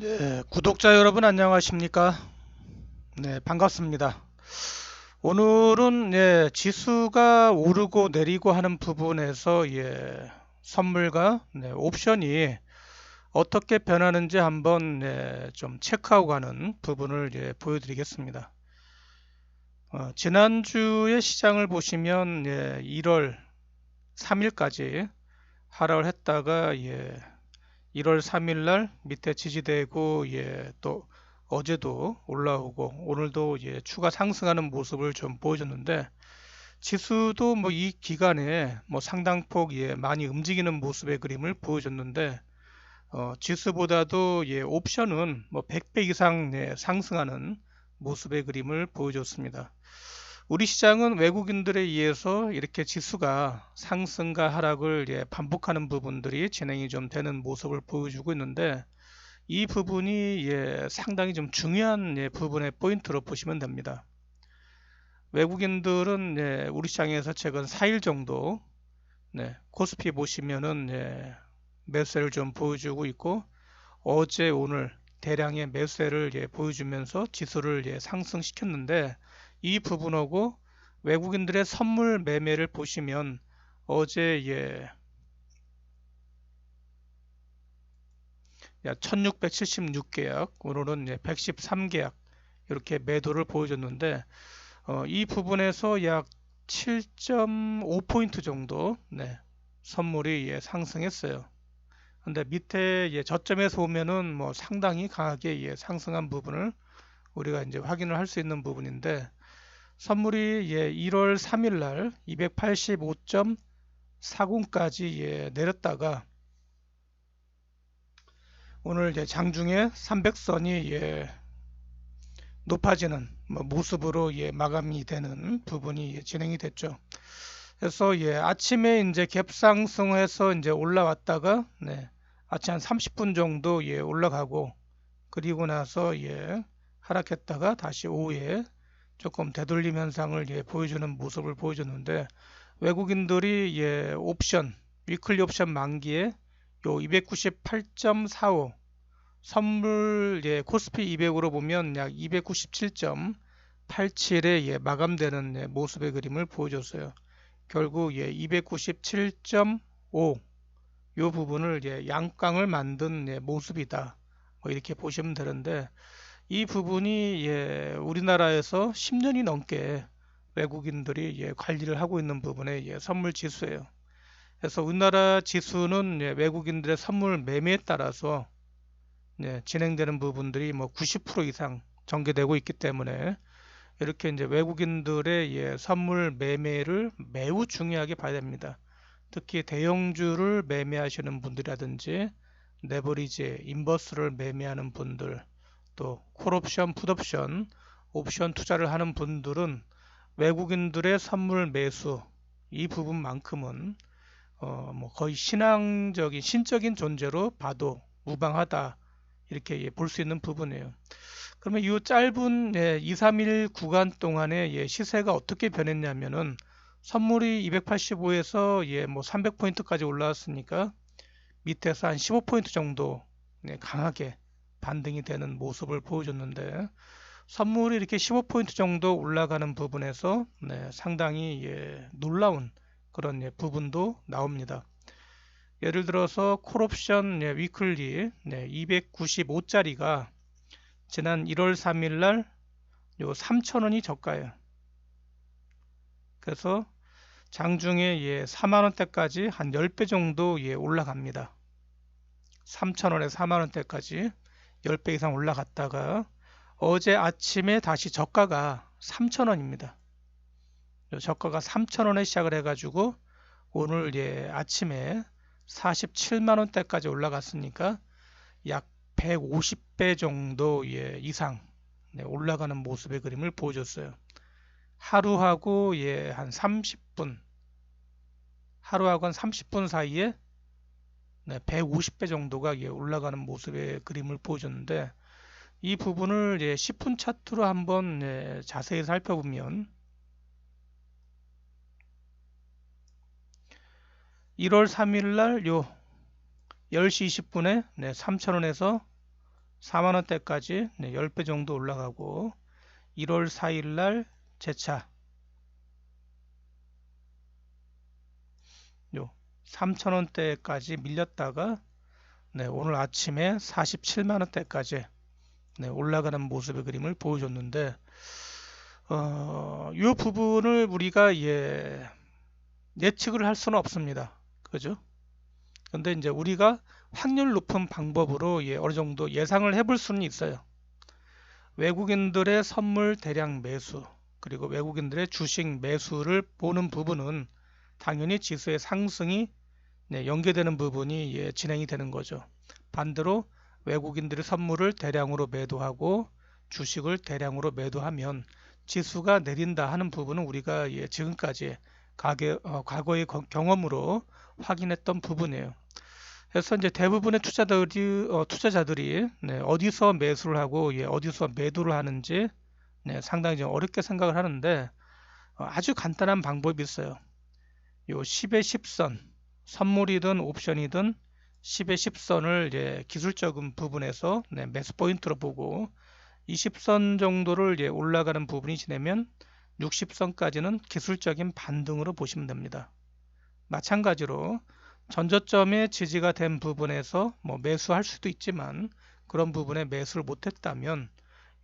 네, 구독자 여러분 안녕하십니까? 네, 반갑습니다. 오늘은 지수가 오르고 내리고 하는 부분에서 선물과 옵션이 어떻게 변하는지 한번 좀 체크하고 가는 부분을 보여드리겠습니다. 지난주에 시장을 보시면 1월 3일까지 하락을 했다가 1월 3일 날 밑에 지지되고 또 어제도 올라오고 오늘도 추가 상승하는 모습을 좀 보여줬는데 지수도 뭐 이 기간에 뭐 상당폭 많이 움직이는 모습의 그림을 보여줬는데 지수보다도 옵션은 뭐 100배 이상 상승하는 모습의 그림을 보여줬습니다. 우리 시장은 외국인들에 의해서 이렇게 지수가 상승과 하락을 반복하는 부분들이 진행이 좀 되는 모습을 보여주고 있는데 이 부분이 상당히 좀 중요한 부분의 포인트로 보시면 됩니다. 외국인들은 우리 시장에서 최근 4일 정도 코스피 보시면은 매수세를 좀 보여주고 있고 어제 오늘 대량의 매수세를 보여주면서 지수를 상승시켰는데 이 부분하고 외국인들의 선물 매매를 보시면 어제 1676계약 오늘은 113계약 이렇게 매도를 보여줬는데 이 부분에서 약 7.5포인트 정도 선물이 상승했어요. 근데 밑에 저점에서 보면은 뭐 상당히 강하게 상승한 부분을 우리가 이제 확인을 할 수 있는 부분인데 선물이 1월 3일 날 285.40까지 내렸다가 오늘 장중에 300선이 높아지는 뭐 모습으로 마감이 되는 부분이 진행이 됐죠. 그래서 아침에 이제 갭상승해서 이제 올라왔다가 아침 한 30분 정도 올라가고 그리고 나서 하락했다가 다시 오후에 조금 되돌림 현상을 보여주는 모습을 보여줬는데 외국인들이 옵션 위클리 옵션 만기에 요 298.45 선물 코스피 200으로 보면 약 297.87에 마감되는 모습의 그림을 보여줬어요. 결국 297.5 요 부분을 양강을 만든 모습이다. 뭐 이렇게 보시면 되는데 이 부분이 우리나라에서 10년이 넘게 외국인들이 관리를 하고 있는 부분의 선물 지수예요. 그래서 우리나라 지수는 외국인들의 선물 매매에 따라서 진행되는 부분들이 뭐 90% 이상 전개되고 있기 때문에 이렇게 이제 외국인들의 선물 매매를 매우 중요하게 봐야 됩니다. 특히 대형주를 매매하시는 분들이라든지 레버리지, 인버스를 매매하는 분들, 또 콜옵션, 풋옵션, 옵션 투자를 하는 분들은 외국인들의 선물 매수 이 부분만큼은 뭐 거의 신앙적인 신적인 존재로 봐도 무방하다 이렇게 볼 수 있는 부분이에요. 그러면 이 짧은 2, 3일 구간 동안에 시세가 어떻게 변했냐면은 선물이 285에서 뭐 300포인트까지 올라왔으니까 밑에서 한 15포인트 정도 강하게 반등이 되는 모습을 보여줬는데 선물이 이렇게 15포인트 정도 올라가는 부분에서 상당히 놀라운 그런 부분도 나옵니다. 예를 들어서 콜옵션 위클리 295짜리가 지난 1월 3일 날 요 3,000원이 저가예요. 그래서 장중에 4만원대까지 한 10배 정도 올라갑니다. 3,000원에 4만원대까지 10배 이상 올라갔다가 어제 아침에 다시 저가가 3,000원입니다. 저가가 3,000원에 시작을 해가지고 오늘 아침에 47만원대까지 올라갔으니까 약 150배 정도 이상 올라가는 모습의 그림을 보여줬어요. 하루하고 한 30분 하루하고 한 30분 사이에 150배 정도가 올라가는 모습의 그림을 보여줬는데 이 부분을 10분 차트로 한번 자세히 살펴보면 1월 3일 날 요 10시 20분에 3,000원에서 4만원대까지 10배 정도 올라가고 1월 4일 날 재차 요 3천원대까지 밀렸다가 오늘 아침에 47만원대까지 올라가는 모습의 그림을 보여줬는데 이 부분을 우리가 예측을 할 수는 없습니다. 그죠? 근데 이제 우리가 확률 높은 방법으로 어느 정도 예상을 해볼 수는 있어요. 외국인들의 선물 대량 매수 그리고 외국인들의 주식 매수를 보는 부분은 당연히 지수의 상승이 연계되는 부분이 진행이 되는 거죠. 반대로 외국인들의 선물을 대량으로 매도하고 주식을 대량으로 매도하면 지수가 내린다 하는 부분은 우리가 지금까지 과거의 경험으로 확인했던 부분이에요. 그래서 이제 대부분의 투자자들이 어디서 매수를 하고 어디서 매도를 하는지 상당히 좀 어렵게 생각을 하는데 아주 간단한 방법이 있어요. 요 10의 10선 선물이든 옵션이든 10의 10선을 기술적인 부분에서 매수 포인트로 보고 20선 정도를 올라가는 부분이 지나면 60선까지는 기술적인 반등으로 보시면 됩니다. 마찬가지로 전저점의 지지가 된 부분에서 매수할 수도 있지만 그런 부분에 매수를 못했다면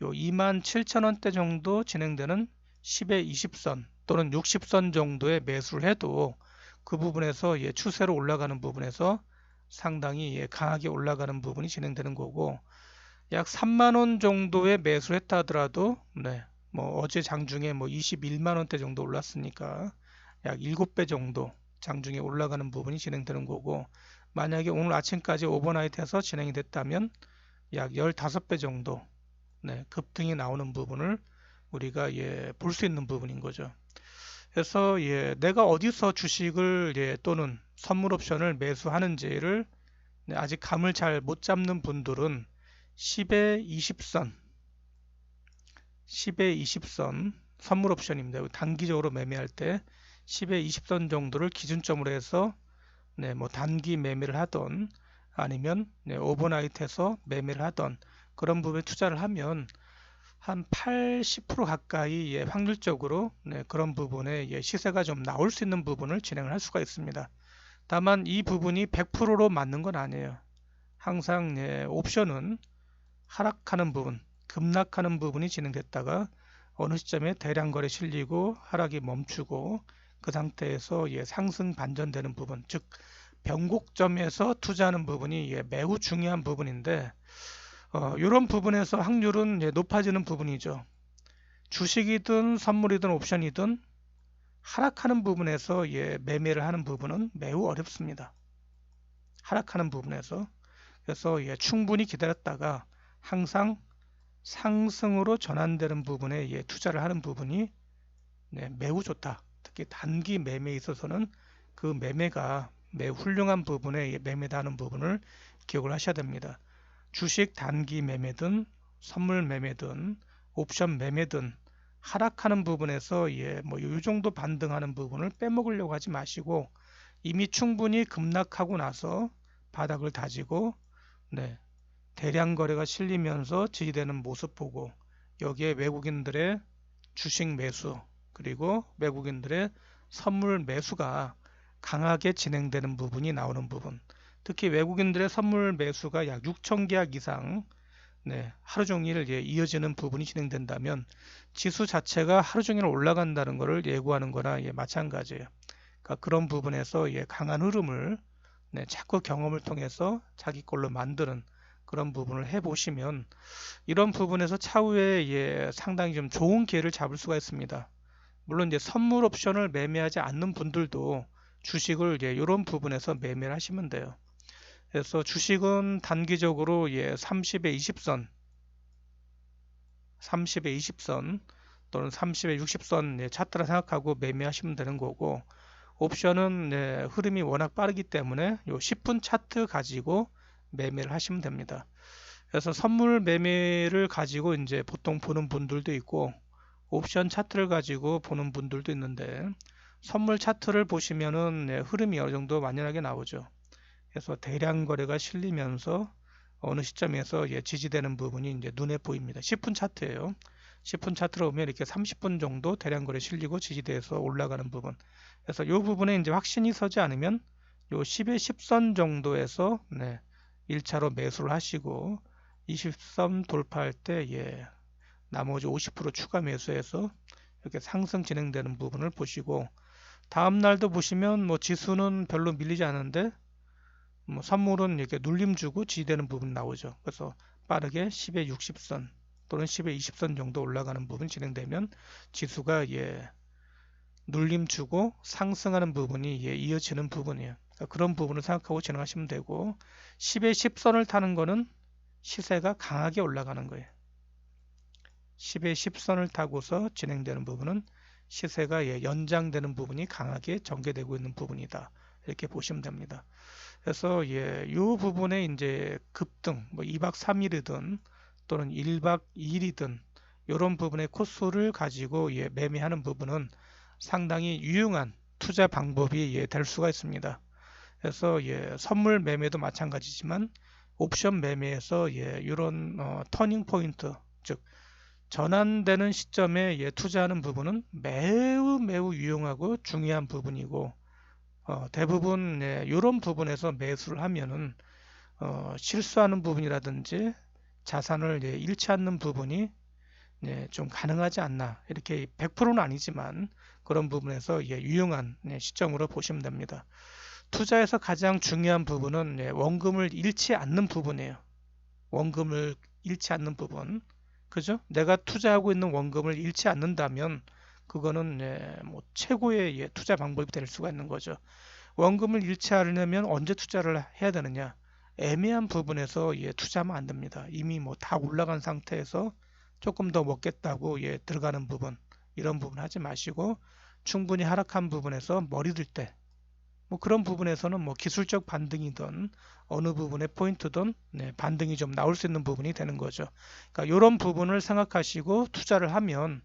요 27,000원대 정도 진행되는 10의 20선 또는 60선 정도의 매수를 해도 그 부분에서 추세로 올라가는 부분에서 상당히 강하게 올라가는 부분이 진행되는 거고 약 3만원 정도의 매수를 했다 하더라도 어제 장중에 21만원대 정도 올랐으니까 약 7배 정도 장중에 올라가는 부분이 진행되는 거고 만약에 오늘 아침까지 오버나이트에서 진행이 됐다면 약 15배 정도 급등이 나오는 부분을 우리가 볼 수 있는 부분인 거죠. 그래서 내가 어디서 주식을 또는 선물 옵션을 매수하는지를 아직 감을 잘 못 잡는 분들은 10의 20선 10의 20선 선물 옵션입니다. 단기적으로 매매할 때 10의 20선 정도를 기준점으로 해서 단기 매매를 하던 아니면 오버나이트에서 매매를 하던 그런 부분에 투자를 하면 한 80% 가까이 확률적으로 그런 부분에 시세가 좀 나올 수 있는 부분을 진행을 할 수가 있습니다. 다만 이 부분이 100%로 맞는 건 아니에요. 항상 옵션은 하락하는 부분, 급락하는 부분이 진행됐다가 어느 시점에 대량 거래 실리고 하락이 멈추고 그 상태에서 상승 반전되는 부분, 즉 변곡점에서 투자하는 부분이 매우 중요한 부분인데 이런 부분에서 확률은 높아지는 부분이죠. 주식이든 선물이든 옵션이든 하락하는 부분에서 매매를 하는 부분은 매우 어렵습니다. 하락하는 부분에서 그래서 충분히 기다렸다가 항상 상승으로 전환되는 부분에 투자를 하는 부분이 매우 좋다. 특히 단기 매매에 있어서는 그 매매가 매우 훌륭한 부분에 매매다 하는 부분을 기억을 하셔야 됩니다. 주식 단기 매매든 선물 매매든 옵션 매매든 하락하는 부분에서 이 정도 반등하는 부분을 빼먹으려고 하지 마시고 이미 충분히 급락하고 나서 바닥을 다지고 대량 거래가 실리면서 지지되는 모습 보고 여기에 외국인들의 주식 매수 그리고 외국인들의 선물 매수가 강하게 진행되는 부분이 나오는 부분, 특히 외국인들의 선물 매수가 약 6,000계약 이상 하루 종일 이어지는 부분이 진행된다면 지수 자체가 하루 종일 올라간다는 것을 예고하는 거나 마찬가지예요. 그러니까 그런 부분에서 강한 흐름을 자꾸 경험을 통해서 자기 걸로 만드는 그런 부분을 해보시면 이런 부분에서 차후에 상당히 좀 좋은 기회를 잡을 수가 있습니다. 물론 이제 선물 옵션을 매매하지 않는 분들도 주식을 이런 부분에서 매매를 하시면 돼요. 그래서 주식은 단기적으로 30의 20선, 30의 20선 또는 30의 60선 차트라 생각하고 매매하시면 되는 거고 옵션은 흐름이 워낙 빠르기 때문에 요 10분 차트 가지고 매매를 하시면 됩니다. 그래서 선물 매매를 가지고 이제 보통 보는 분들도 있고 옵션 차트를 가지고 보는 분들도 있는데 선물 차트를 보시면은 흐름이 어느 정도 완연하게 나오죠. 그래서 대량 거래가 실리면서 어느 시점에서 지지되는 부분이 이제 눈에 보입니다. 10분 차트예요. 10분 차트로 보면 이렇게 30분 정도 대량 거래 실리고 지지대에서 올라가는 부분. 그래서 이 부분에 이제 확신이 서지 않으면 요 10의 10선 정도에서 1차로 매수를 하시고 20선 돌파할 때 나머지 50% 추가 매수해서 이렇게 상승 진행되는 부분을 보시고, 다음 날도 보시면 뭐 지수는 별로 밀리지 않은데 뭐 선물은 이렇게 눌림 주고 지지되는 부분 나오죠. 그래서 빠르게 10의 60선 또는 10의 20선 정도 올라가는 부분 진행되면 지수가 눌림 주고 상승하는 부분이 이어지는 부분이에요. 그러니까 그런 부분을 생각하고 진행하시면 되고, 10의 10선을 타는 거는 시세가 강하게 올라가는 거예요. 10의 10선을 타고서 진행되는 부분은 시세가 연장되는 부분이 강하게 전개되고 있는 부분이다. 이렇게 보시면 됩니다. 그래서 이 부분에 이제 급등, 뭐 2박 3일이든 또는 1박 2일이든 이런 부분의 코스를 가지고 매매하는 부분은 상당히 유용한 투자 방법이 될 수가 있습니다. 그래서 선물 매매도 마찬가지지만 옵션 매매에서 이런 터닝 포인트, 즉 전환되는 시점에 투자하는 부분은 매우 유용하고 중요한 부분이고, 대부분 이런 부분에서 매수를 하면은 실수하는 부분이라든지 자산을 잃지 않는 부분이 좀 가능하지 않나, 이렇게 100%는 아니지만 그런 부분에서 유용한 시점으로 보시면 됩니다. 투자에서 가장 중요한 부분은 원금을 잃지 않는 부분이에요. 원금을 잃지 않는 부분, 그죠? 내가 투자하고 있는 원금을 잃지 않는다면 그거는 뭐 최고의 투자 방법이 될 수가 있는 거죠. 원금을 잃지 않으려면 언제 투자를 해야 되느냐? 애매한 부분에서 투자하면 안 됩니다. 이미 뭐 다 올라간 상태에서 조금 더 먹겠다고 들어가는 부분, 이런 부분 하지 마시고, 충분히 하락한 부분에서 머리 들 때, 뭐 그런 부분에서는 뭐 기술적 반등이든 어느 부분의 포인트든 반등이 좀 나올 수 있는 부분이 되는 거죠. 그러니까 이런 부분을 생각하시고 투자를 하면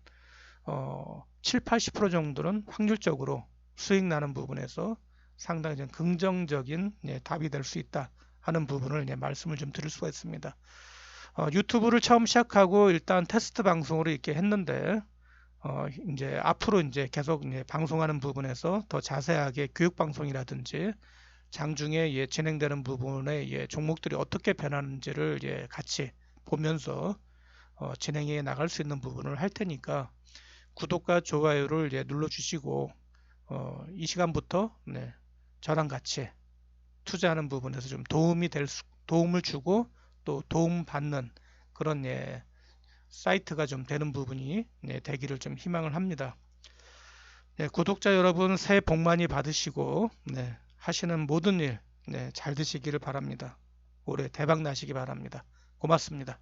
7, 80% 정도는 확률적으로 수익 나는 부분에서 상당히 좀 긍정적인 답이 될 수 있다 하는 부분을 말씀을 좀 드릴 수가 있습니다. 유튜브를 처음 시작하고 일단 테스트 방송으로 이렇게 했는데, 이제 앞으로 이제 계속 방송하는 부분에서 더 자세하게 교육 방송이라든지 장중에 진행되는 부분의 종목들이 어떻게 변하는지를 같이 보면서 진행해 나갈 수 있는 부분을 할 테니까 구독과 좋아요를 눌러주시고, 이 시간부터 저랑 같이 투자하는 부분에서 좀 도움을 주고 또 도움 받는 그런 사이트가 좀 되는 부분이 되기를 좀 희망을 합니다. 구독자 여러분, 새해 복 많이 받으시고 하시는 모든 일 잘 되시기를 바랍니다. 올해 대박 나시기 바랍니다. 고맙습니다.